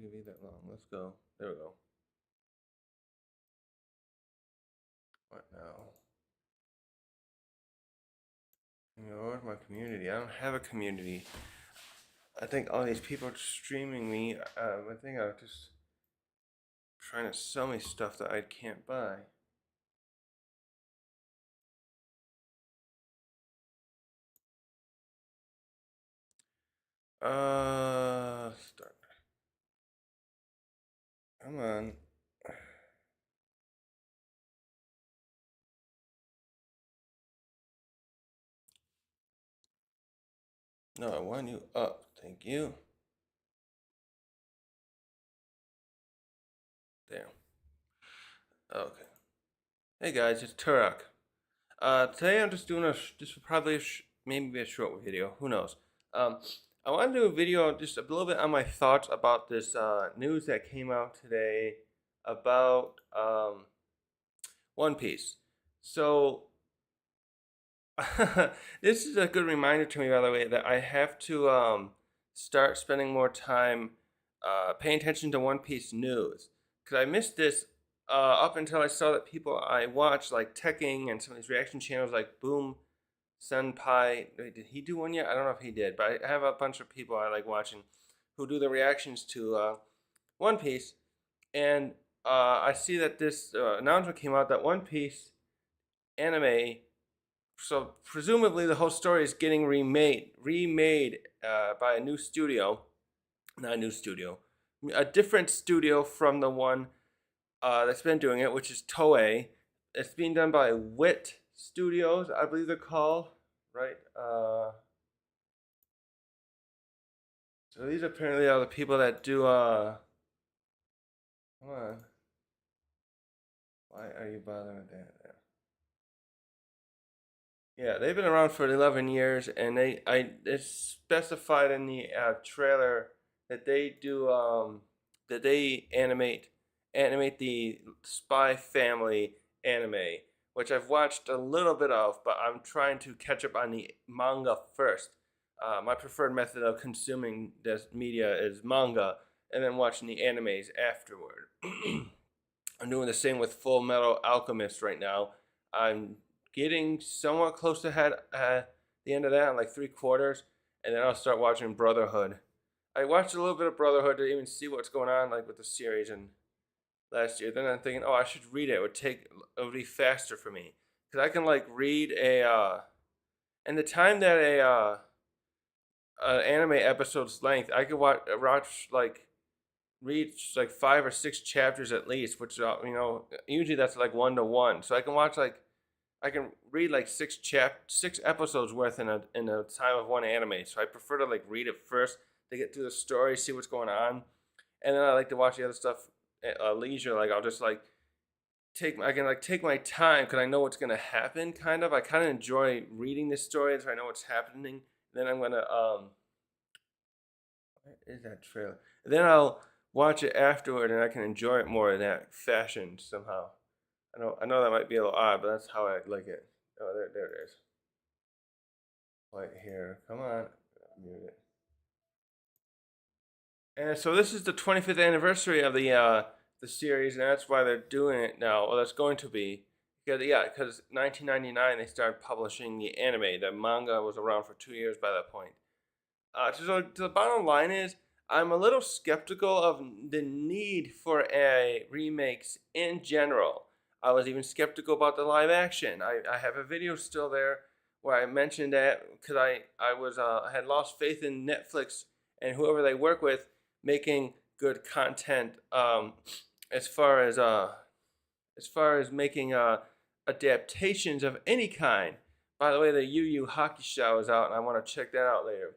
to be that long. Let's go. There we go. What now? Where's my community? I don't have a community. I think all these people are streaming me. I think I'm just trying to sell me stuff that I can't buy. Start. Come on. No, I want you up. Thank you. Damn. Okay. Hey guys, it's Turok. Today I'm just doing this will probably maybe be a short video. Who knows? Um, I want to do a video just a little bit on my thoughts about this news that came out today about One Piece. So this is a good reminder to me, by the way, that I have to start spending more time paying attention to One Piece news because I missed this up until I saw that people I watch like Teching and some of these reaction channels like Boom Senpai. Wait, did he do one yet? I don't know if he did, but I have a bunch of people I like watching who do the reactions to One Piece, and I see that this announcement came out that One Piece anime, so presumably the whole story is getting remade by a new studio, not a new studio, a different studio from the one that's been doing it, which is Toei. It's being done by Wit Studios, I believe they're called, right? So these apparently are the people that do. Come on, why are you bothering with that? Yeah, they've been around for 11 years, and it's specified in the trailer that they do that they animate the Spy Family anime, which I've watched a little bit of, but I'm trying to catch up on the manga first. My preferred method of consuming this media is manga, and then watching the animes afterward. I'm doing the same with Full Metal Alchemist right now. I'm getting somewhat close to the end of that, like 3/4, and then I'll start watching Brotherhood. I watched a little bit of Brotherhood to even see what's going on, like with the series and last year. Then I'm thinking, oh, I should read it. It would be faster for me because I can like read and the time that a anime episode's length, I could watch like read like 5 or 6 chapters at least, which usually that's like 1 to 1. So I can watch like I can read like 6 episodes worth in a time of one anime. So I prefer to like read it first to get through the story, see what's going on, and then I like to watch the other stuff at leisure. Like I'll just like I can like take my time because I know what's gonna happen. Kind of, I kind of enjoy reading this story so I know what's happening. Then I'm gonna where is that trailer? And then I'll watch it afterward, and I can enjoy it more in that fashion somehow. I know that might be a little odd, but that's how I like it. Oh, there it is. Right here. Come on. Mute it. And so this is the 25th anniversary of the series, and that's why they're doing it now. Well, that's going to be because 1999 they started publishing the anime. The manga was around for 2 years by that point. So the bottom line is, I'm a little skeptical of the need for a remakes in general. I was even skeptical about the live action. I have a video still there where I mentioned that because I had lost faith in Netflix and whoever they work with making good content as far as making adaptations of any kind. By the way, the Yu Yu Hakusho is out, and I want to check that out later.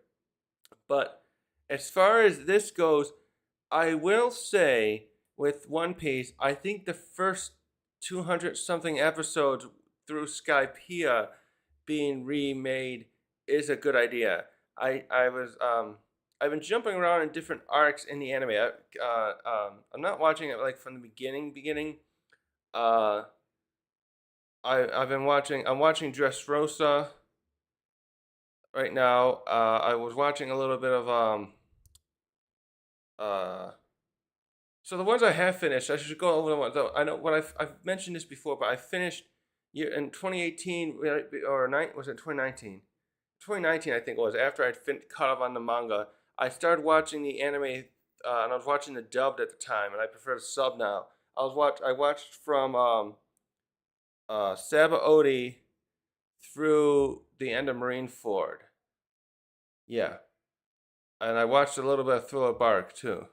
But as far as this goes, I will say with One Piece, I think the first 200 something episodes through Skypiea being remade is a good idea. I've been jumping around in different arcs in the anime. I'm not watching it like from the beginning. Uh, I'm watching Dressrosa right now. I was watching a little bit of So the ones I have finished, I should go over the ones. I know what I've mentioned this before, but I finished year in 2018 or was it 2019? 2019, I think it was. After I'd caught up on the manga, I started watching the anime, and I was watching the dubbed at the time, and I prefer the sub now. I watched from Saba Odi through the end of Marineford. Yeah, and I watched a little bit of Thriller Bark too.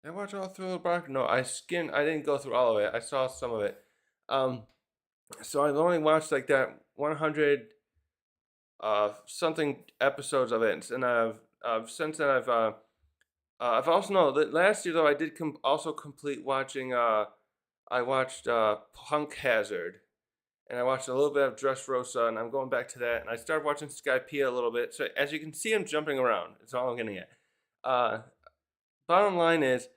Did I watch all Thriller Bark? No, I skimmed. I didn't go through all of it. I saw some of it. Um, so I've only watched like that 100 something episodes of it, and since then I've also no. Last year though I did also complete watching. I watched Punk Hazard, and I watched a little bit of Dressrosa, and I'm going back to that. And I started watching Skypiea a little bit. So as you can see, I'm jumping around. That's all I'm getting at. Uh, Bottom line is,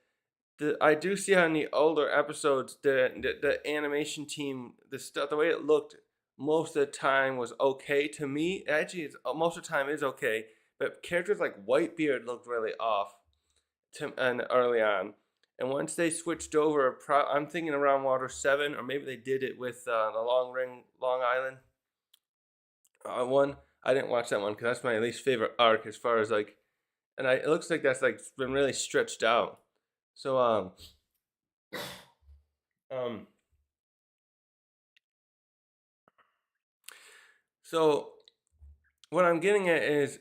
I do see on the older episodes the animation team, the way it looked most of the time was okay to me. Actually, most of the time is okay, but characters like Whitebeard looked really off and early on. And once they switched over, I'm thinking around Water 7, or maybe they did it with the Long Island one. I didn't watch that one because that's my least favorite arc as far as like, it looks like that's like been really stretched out. So um so what I'm getting at is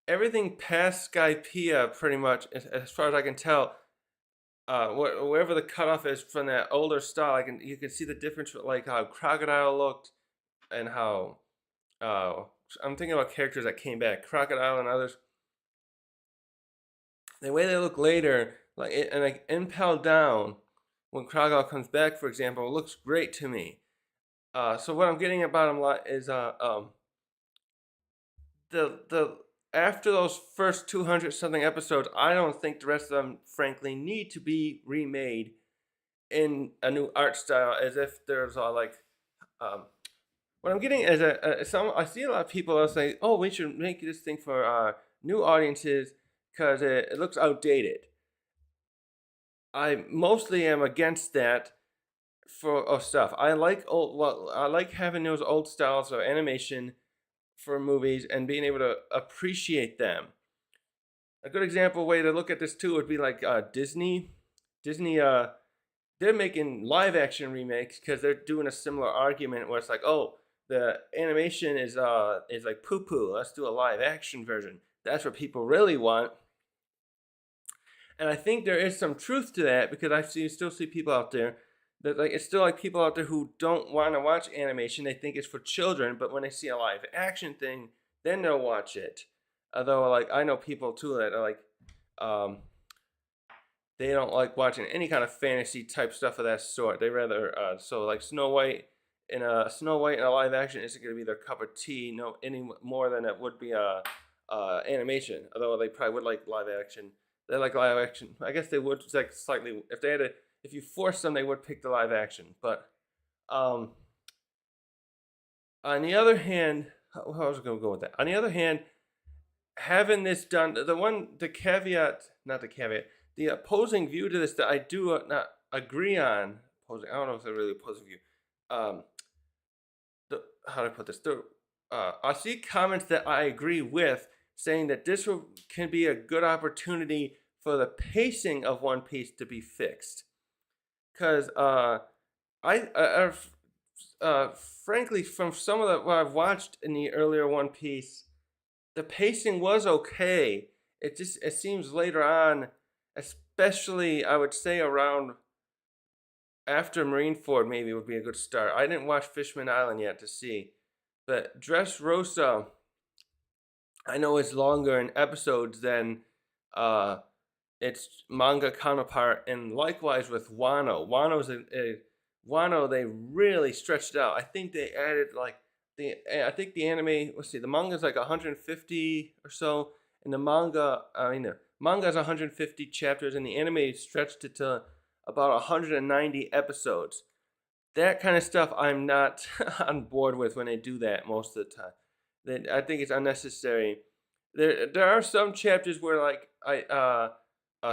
everything past Skypiea pretty much, as far as I can tell, wherever the cutoff is from that older style, you can see the difference, like how Crocodile looked and how uh, I'm thinking about characters that came back, Crocodile and others. The way they look later, and like Impel Down, when Crocodile comes back, for example, it looks great to me. So what I'm getting at bottom line is the after those first 200 something episodes, I don't think the rest of them, frankly, need to be remade in a new art style, as if there's all like um, what I'm getting is some I see a lot of people are saying, "Oh, we should make this thing for new audiences because it looks outdated." I mostly am against that for stuff. I like having those old styles of animation for movies and being able to appreciate them. A good example way to look at this too would be like Disney. Disney, they're making live action remakes because they're doing a similar argument where it's like, oh, the animation is like poo poo. Let's do a live action version. That's what people really want. And I think there is some truth to that because still see people out there that like it's still like people out there who don't want to watch animation. They think it's for children, but when they see a live action thing, then they'll watch it. Although like I know people too that are like um, they don't like watching any kind of fantasy type stuff of that sort. They rather so like Snow White in a live action isn't going to be their cup of tea no any more than it would be a animation. Although they probably would like live action. They like live action. I guess they would like slightly if they had to if you force them they would pick the live action. But um, on the other hand, how was I going to go with that? On the other hand, having this done, the opposing view to this that I do not agree on. Opposing, I don't know if it's a really opposing view. Um, how do I put this? I see comments that I agree with, saying that can be a good opportunity for the pacing of One Piece to be fixed. Because I frankly, from some of what I've watched in the earlier One Piece, the pacing was okay. It seems later on, especially I would say around after Marineford maybe would be a good start. I didn't watch Fishman Island yet to see, but Dressrosa I know is longer in episodes than uh its manga counterpart, and likewise with Wano. They really stretched it out. I think they added like I think the anime. Let's see, the manga is like 150 or so, and the manga is 150 chapters, and the anime stretched it to about 190 episodes. That kind of stuff I'm not on board with when they do that most of the time. I think it's unnecessary. There are some chapters where like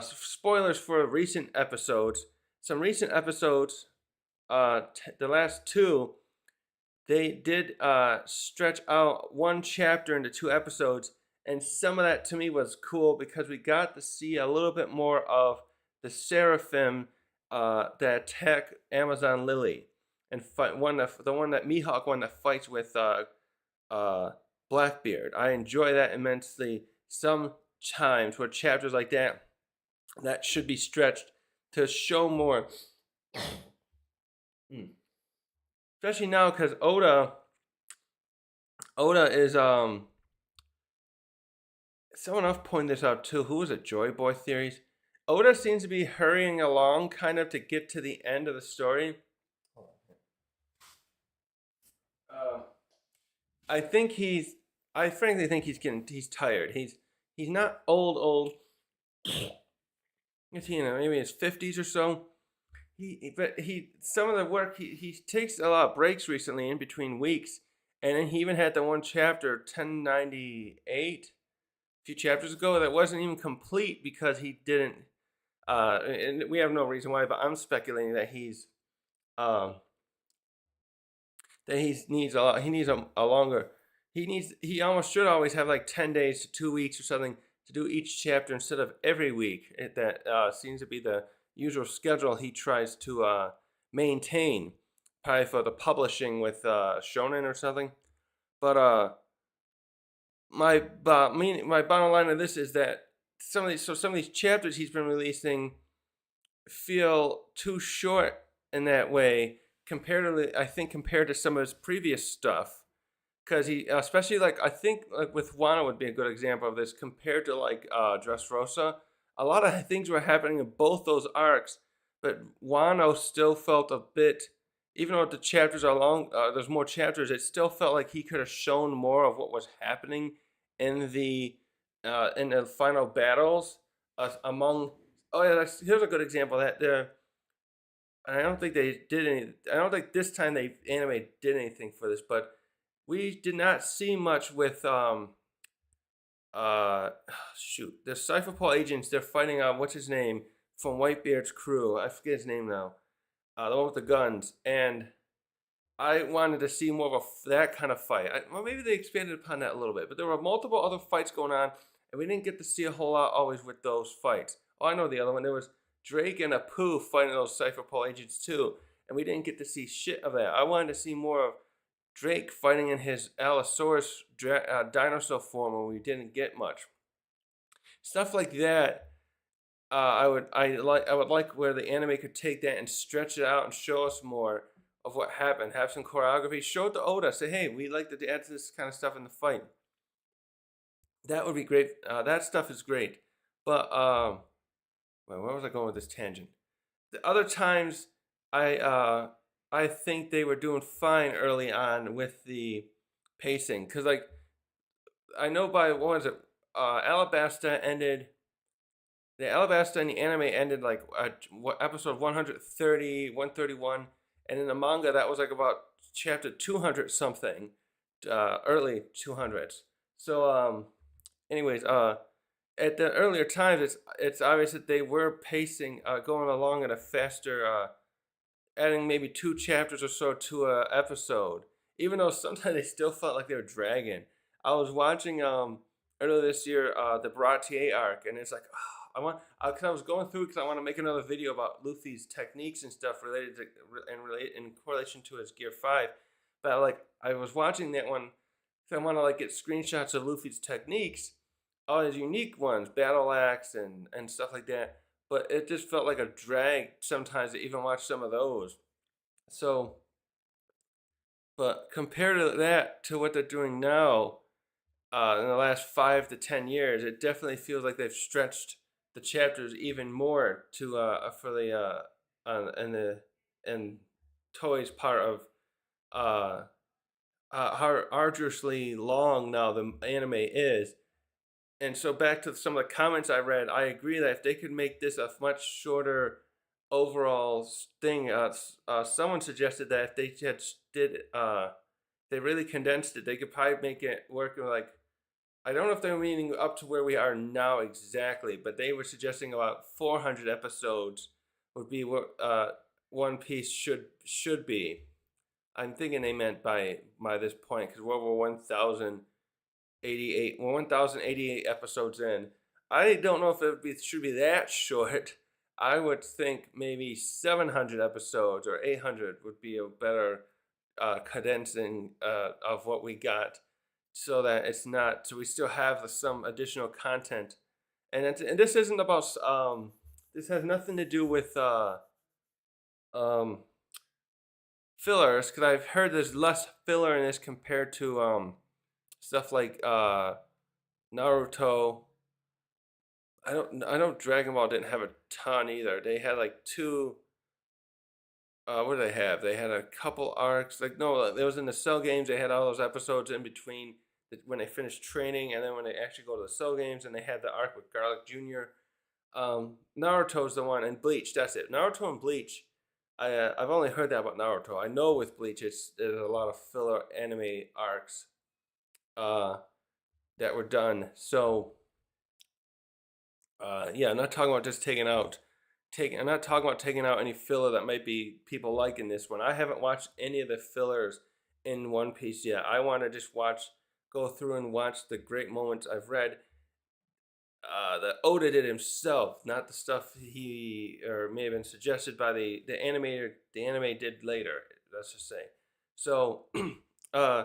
spoilers for recent episodes. Some recent episodes, the last two, they did stretch out one chapter into two episodes, and some of that to me was cool because we got to see a little bit more of the seraphim that attack Amazon Lily and fight the one that Mihawk one that fights with uh, Blackbeard. I enjoy that immensely. Sometimes with chapters like that should be stretched to show more. Especially now because Oda is someone else pointed this out too. Who was it? Joy Boy Theories. Oda seems to be hurrying along kind of to get to the end of the story. Uh, I think I frankly think he's tired. He's not old. Is he, maybe his 50s or so? But some of the work he takes a lot of breaks recently in between weeks, and then he even had the one chapter 1098 a few chapters ago that wasn't even complete because he didn't. And we have no reason why, but I'm speculating that um, he needs a lot. He needs a longer. He almost should always have like 10 days to 2 weeks or something to do each chapter instead of every week. That seems to be the usual schedule he tries to maintain, probably for the publishing with Shonen or something. But my bottom line of this is that some of these chapters he's been releasing feel too short in that way compared to some of his previous stuff, because he especially like I think like with Wano would be a good example of this compared to like Dressrosa. A lot of things were happening in both those arcs, but Wano still felt a bit, even though the chapters are long, there's more chapters, it still felt like he could have shown more of what was happening in the final battles among. Oh yeah, here's a good example of that there. And I don't think they did any. I don't think this time they anime did anything for this, but we did not see much with uh shoot the Cypherpole agents. They're fighting what's his name from Whitebeard's crew. I forget his name now. The one with the guns, and I wanted to see more of that kind of fight. Well, maybe they expanded upon that a little bit, but there were multiple other fights going on, and we didn't get to see a whole lot always with those fights. Oh, I know the other one. There was Drake and Apu fighting those Cypherpole agents too, and we didn't get to see shit of that. I wanted to see more of Drake fighting in his Allosaurus dinosaur form, and we didn't get much stuff like that. I would like where the anime could take that and stretch it out and show us more of what happened. Have some choreography. Show it to Oda. Say, hey, we like to add this kind of stuff in the fight. That would be great. That stuff is great. But where was I going with this tangent? The other times, I think they were doing fine early on with the pacing, because like I know by what was it? Alabasta ended. The Alabasta and the anime ended like episode 130, 131, and in the manga that was like about chapter 200 something, early 200s. So anyways, at the earlier times, it's obvious that they were pacing, going along at a faster, adding maybe two chapters or so to a episode. Even though sometimes they still felt like they were dragging. I was watching earlier this year the Baratier arc, and it's like because I was going through because I want to make another video about Luffy's techniques and stuff related to in correlation to his Gear 5. But like I was watching that one because I want to like get screenshots of Luffy's techniques, all his unique ones, battle axe and stuff like that. But it just felt like a drag sometimes to even watch some of those. So, but compared to that to what they're doing now, in the last 5 to 10 years, it definitely feels like they've stretched the chapters even more to for the and the and Toei's part of how arduously long now the anime is. And so back to some of the comments I read, I agree that if they could make this a much shorter overall thing, someone suggested that if they had they really condensed it, they could probably make it work in like I don't know if they're meaning up to where we are now exactly, but they were suggesting about 400 episodes would be what One Piece should be. I'm thinking they meant by this point because we're over 1,088. We're 1,088 episodes in. I don't know if should be that short. I would think maybe 700 episodes or 800 would be a better condensing of what we got, so that it's not so we still have some additional content. And this isn't about this has nothing to do with um fillers, because I've heard there's less filler in this compared to stuff like Naruto. I know Dragon Ball didn't have a ton either. They had like two. What did they have? They had a couple arcs. Like no, it was in the Cell games. They had all those episodes in between when they finished training, and then when they actually go to the Cell games, and they had the arc with Garlic Jr. Naruto's the one, and Bleach. That's it. Naruto and Bleach. I've only heard that about Naruto. I know with Bleach, there's a lot of filler anime arcs uh, that were done. So yeah, I'm not talking about just taking. I'm not talking about taking out any filler that might be people liking this one. I haven't watched any of the fillers in One Piece yet. I want to just go through and watch the great moments I've read. That Oda did himself, not the stuff he or may have been suggested by the animator. The anime did later. Let's just say. So, uh,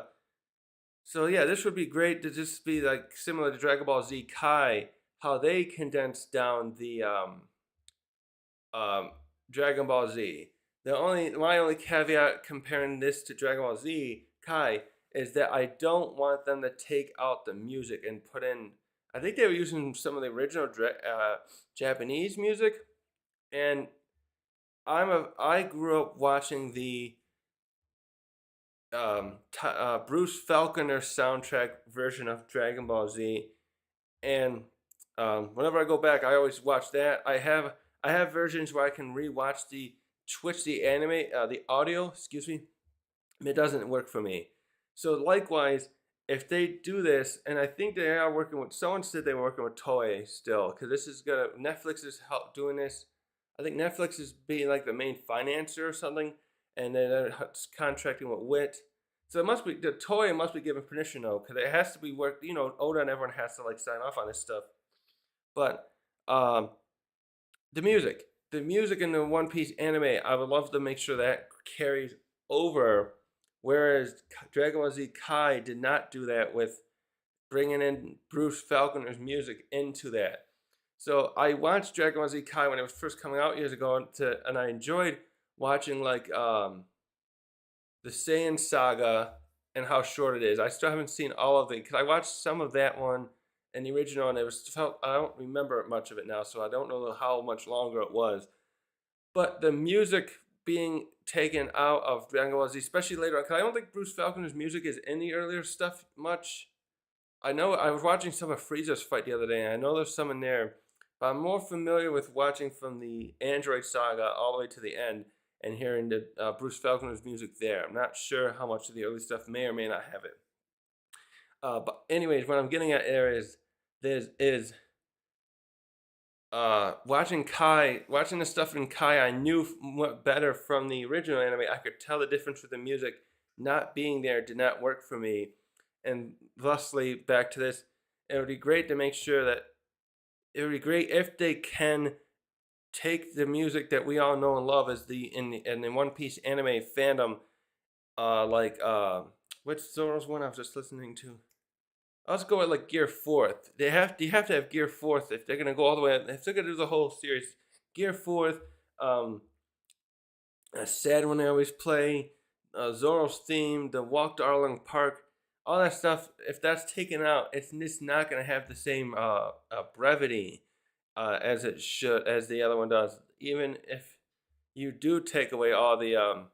so yeah, this would be great to just be like similar to Dragon Ball Z Kai, how they condensed down the um, Dragon Ball Z. My only caveat comparing this to Dragon Ball Z Kai is that I don't want them to take out the music and put in. I think they were using some of the original Japanese music, and I grew up watching the Bruce Falconer soundtrack version of Dragon Ball Z, and whenever I go back, I always watch that. I have versions where I can rewatch the anime, the audio. Excuse me. It doesn't work for me. So likewise, if they do this, and I think they are working with. Someone said they were working with Toei still, because this is gonna. Netflix is help doing this. I think Netflix is being like the main financer or something, and then they're contracting with Wit. So it must be the Toei must be given permission though, because it has to be work. Oda and everyone has to like sign off on this stuff. But um, the music in the One Piece anime, I would love to make sure that carries over. Whereas Dragon Ball Z Kai did not do that with bringing in Bruce Falconer's music into that. So I watched Dragon Ball Z Kai when it was first coming out years ago, and I enjoyed watching like the Saiyan saga and how short it is. I still haven't seen all of it because I watched some of that one in the original, and it was felt I don't remember much of it now, so I don't know how much longer it was. But the music being taken out of Dragon Ball Z, especially later on, because I don't think Bruce Falconer's music is in the earlier stuff much. I know I was watching some of Frieza's fight the other day, and I know there's some in there, but I'm more familiar with watching from the Android saga all the way to the end and hearing the Bruce Falconer's music there. I'm not sure how much of the early stuff may or may not have it. But anyways, what I'm getting at there is watching the stuff in Kai, I knew better from the original anime. I could tell the difference with the music not being there did not work for me, and thusly back to this, it would be great to make sure that it would be great if they can take the music that we all know and love as in the One Piece anime fandom, like which Zoro's one I was just listening to. Let's go with like Gear Fourth. You have to have Gear Fourth if they're gonna go all the way. If they're gonna do the whole series, Gear Fourth, um, a sad one they always play, Zoro's theme, the Walk to Arlong Park, all that stuff. If that's taken out, it's just not gonna have the same brevity as it should as the other one does. Even if you do take away all the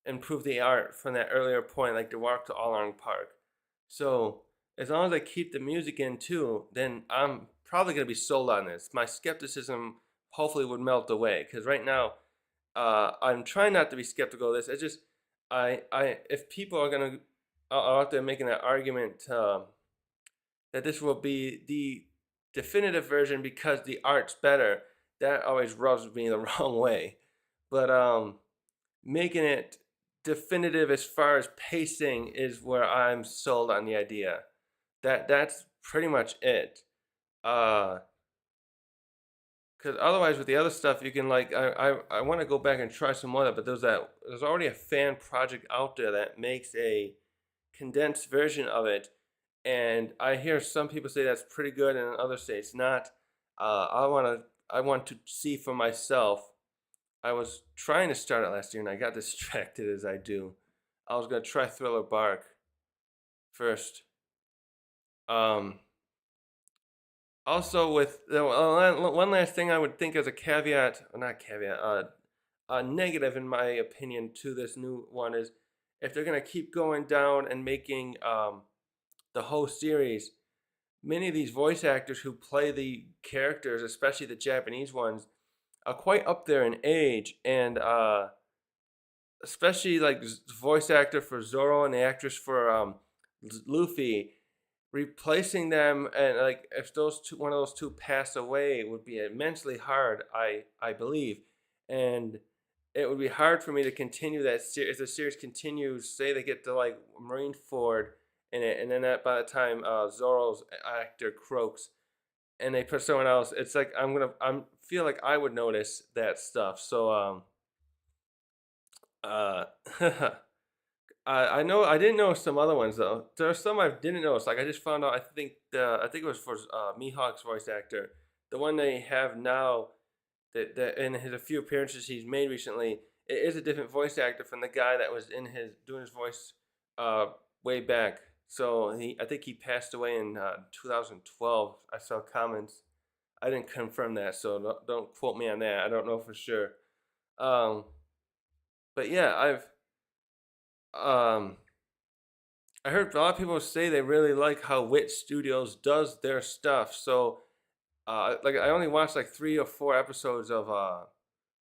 improve the art from that earlier point, like the Walk to Arlong Park. So as long as I keep the music in too, then I'm probably gonna be sold on this. My skepticism hopefully would melt away because right now I'm trying not to be skeptical of this. It's just if people are out there making that argument that this will be the definitive version because the art's better, that always rubs me the wrong way. But making it definitive as far as pacing is where I'm sold on the idea. That's pretty much it. Uh, because otherwise, with the other stuff, you can like I want to go back and try some more of that, but there's already a fan project out there that makes a condensed version of it, and I hear some people say that's pretty good, and others say it's not. I want to see for myself. I was trying to start it last year, and I got distracted as I do. I was gonna try Thriller Bark first. Um, Also, with one last thing I would think as a caveat, or not caveat, a negative in my opinion to this new one is if they're gonna keep going down and making the whole series, many of these voice actors who play the characters, especially the Japanese ones, are quite up there in age, and especially like the voice actor for Zoro and the actress for Luffy, replacing them, and like if those two, one of those two pass away, would be immensely hard. I believe, and it would be hard for me to continue that series. If the series continues, say they get to like Marineford in it, and then that by the time Zoro's actor croaks, and they put someone else, it's like I'm feel like I would notice that stuff. So uh I know I didn't know some other ones though. There are some I didn't notice. Like I just found out. I think it was for Mihawk's voice actor, the one they have now. That in his a few appearances he's made recently, it is a different voice actor from the guy that was in his doing his voice uh, way back. So I think he passed away in 2012. I saw comments. I didn't confirm that, so don't quote me on that. I don't know for sure. Um, but yeah, um, I heard a lot of people say they really like how Wit Studios does their stuff. So, like I only watched like 3 or 4 episodes of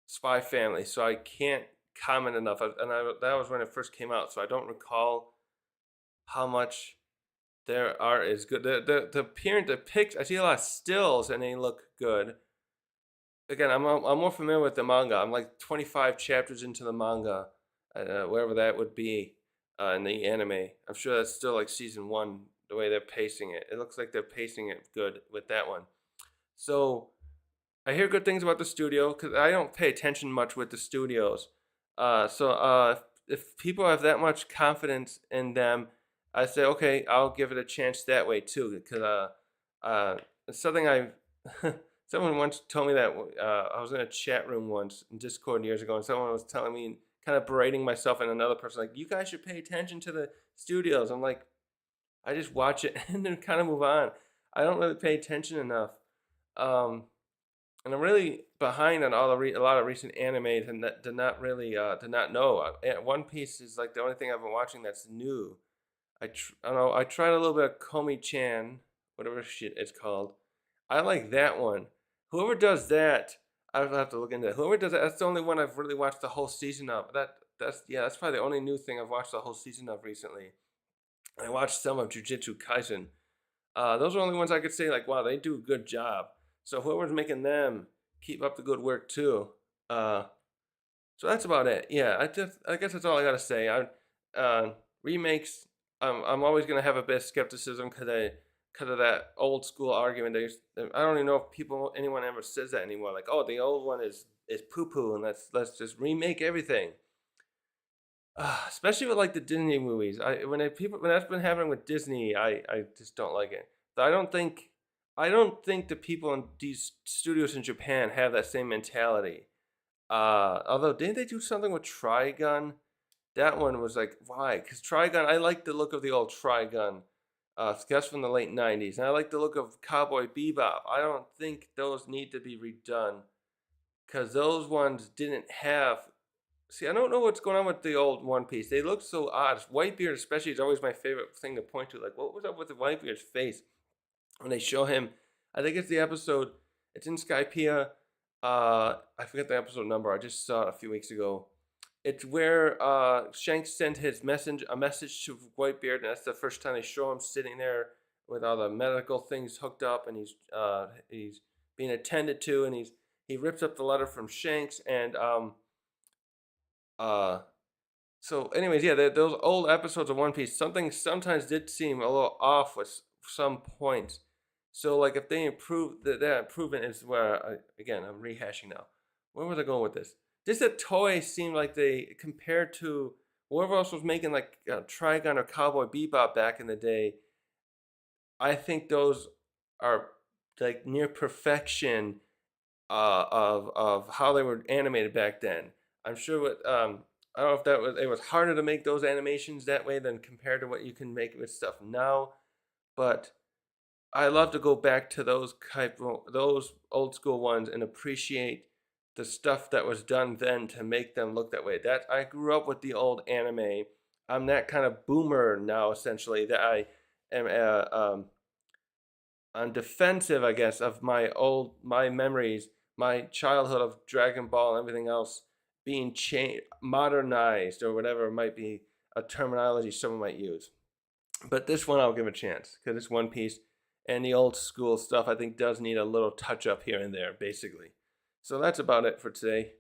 Spy Family, so I can't comment enough. That was when it first came out, so I don't recall how much their art is good. The appearance, the pics, I see a lot of stills and they look good. Again, I'm more familiar with the manga. I'm like 25 chapters into the manga, wherever that would be in the anime. I'm sure that's still like season one. The way they're pacing it, it looks like they're pacing it good with that one. So I hear good things about the studio because I don't pay attention much with the studios. If people have that much confidence in them, I say okay, I'll give it a chance that way too. Because it's something I someone once told me that I was in a chat room once in Discord years ago, and someone was telling me, kind of berating myself and another person, like you guys should pay attention to the studios. I'm like, I just watch it and then kind of move on. I don't really pay attention enough. Um, and I'm really behind on a lot of recent anime and that did not know. One Piece is like the only thing I've been watching that's new. I don't know. I tried a little bit of Komi Chan, whatever shit it's called. I like that one. Whoever does that, I'll have to look into it. Whoever does that, that's the only one I've really watched the whole season of. That's probably the only new thing I've watched the whole season of recently. I watched some of Jujutsu Kaisen. Those are the only ones I could say like, wow, they do a good job. So whoever's making them, keep up the good work too. Uh, so that's about it. Yeah, I guess that's all I gotta say. Remakes. I'm always gonna have a bit of skepticism because of that old school argument. I don't even know if anyone ever says that anymore. Like, oh, the old one is poo poo, and let's just remake everything. Especially with like the Disney movies. When that's been happening with Disney, I just don't like it. So I don't think the people in these studios in Japan have that same mentality. Although didn't they do something with Trigun? That one was like why? Because Trigun, I like the look of the old Trigun. That's from the late '90s, and I like the look of Cowboy Bebop. I don't think those need to be redone because those ones didn't have. See, I don't know what's going on with the old One Piece. They look so odd. Whitebeard, especially, is always my favorite thing to point to. Like, what was up with the Whitebeard's face when they show him? I think it's the episode. It's in Skypiea. I forget the episode number. I just saw it a few weeks ago. It's where Shanks sent a message to Whitebeard, and that's the first time they show him sitting there with all the medical things hooked up, and he's being attended to, and he rips up the letter from Shanks, and uh so anyways, yeah, those old episodes of One Piece, something sometimes did seem a little off with some points. So like if they improve that improvement is where again I'm rehashing now. Where was I going with this? Just that Toei seemed like they compared to whoever else was making like Trigun or Cowboy Bebop back in the day. I think those are like near perfection of how they were animated back then. I'm sure what I don't know if that was it was harder to make those animations that way than compared to what you can make with stuff now, but I love to go back to those old school ones and appreciate the stuff that was done then to make them look that way. That I grew up with the old anime. I'm that kind of boomer now, essentially. That I am I'm defensive, I guess, of my memories, my childhood of Dragon Ball and everything else being modernized or whatever might be a terminology someone might use. But this one I'll give a chance because it's One Piece, and the old school stuff I think does need a little touch up here and there, basically. So that's about it for today.